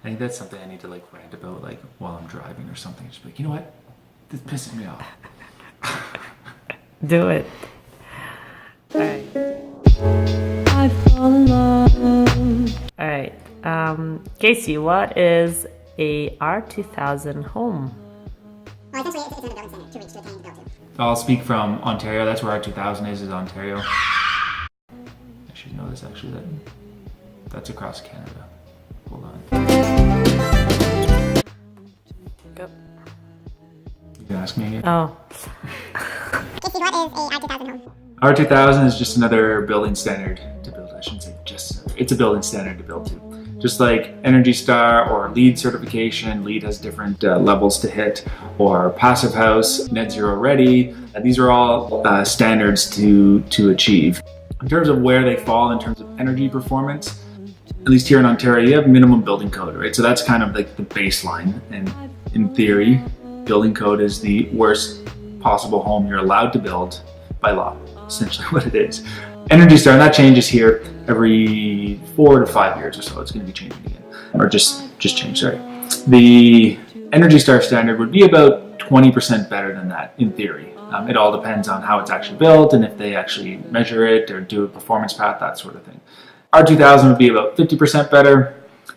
think that's something I need to like rant about, like while I'm driving or something. Just be like, you know what? This pisses me off. Do it. All right. I fall in love. All right. Casey, what is a R-2000 home? Well, essentially, it's another building standard to reach to attain the build to. I'll speak from Ontario. That's where R-2000 is Ontario. I should know this actually. That's across Canada. Hold on. Go. You can ask me again. Oh. Casey, what is a R-2000 home? R-2000 is just another building standard to build. I shouldn't say just another. It's a building standard to build to. Just like Energy Star or LEED certification, LEED has different levels to hit, or Passive House, Net Zero Ready. These are all standards to achieve. In terms of where they fall in terms of energy performance, at least here in Ontario, you have minimum building code, right? So that's kind of like the baseline. And in theory, building code is the worst possible home you're allowed to build by law, essentially what it is. Energy Star, and that changes here every 4 to 5 years or so. It's going to be changing again, or just change, sorry. The Energy Star standard would be about 20% better than that in theory. It all depends on how it's actually built and if they actually measure it or do a performance path, that sort of thing. R-2000 would be about 50% better.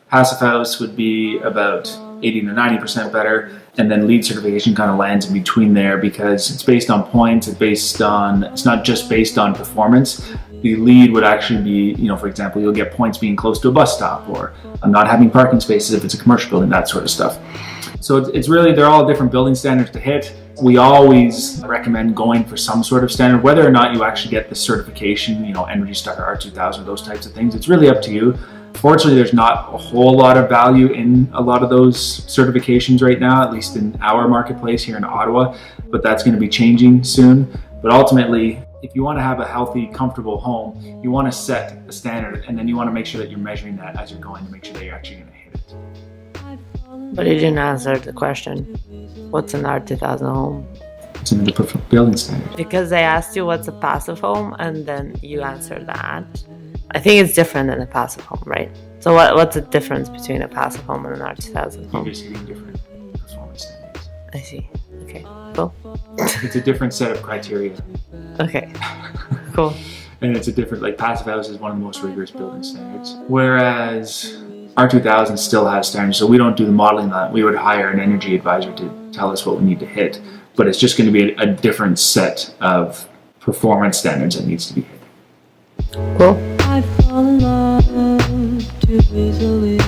Passive House would be about 80 to 90% better. And then LEED certification kind of lands in between there because it's based on points, it's not just based on performance. The LEED would actually be, for example, you'll get points being close to a bus stop or not having parking spaces if it's a commercial building, that sort of stuff. So it's really, they're all different building standards to hit. We always recommend going for some sort of standard, whether or not you actually get the certification, Energy Star, R-2000, those types of things. It's really up to you. Fortunately, there's not a whole lot of value in a lot of those certifications right now, at least in our marketplace here in Ottawa, but that's going to be changing soon. But ultimately, if you want to have a healthy, comfortable home, you want to set a standard, and then you want to make sure that you're measuring that as you're going to make sure that you're actually going to hit it. But you didn't answer the question. What's an R-2000 home? It's another building standard. Because they asked you what's a passive home, and then you answered that. I think it's different than a passive home, right? So what's the difference between a passive home and an R-2000 You're home? just hitting different performance standards. I see. Okay, cool. It's a different set of criteria. Okay, cool. And it's a different, like Passive House is one of the most rigorous building standards. Whereas R-2000 still has standards, so we don't do the modeling on that. We would hire an energy advisor to tell us what we need to hit. But it's just going to be a different set of performance standards that needs to be hit. Cool. I fall in love too easily.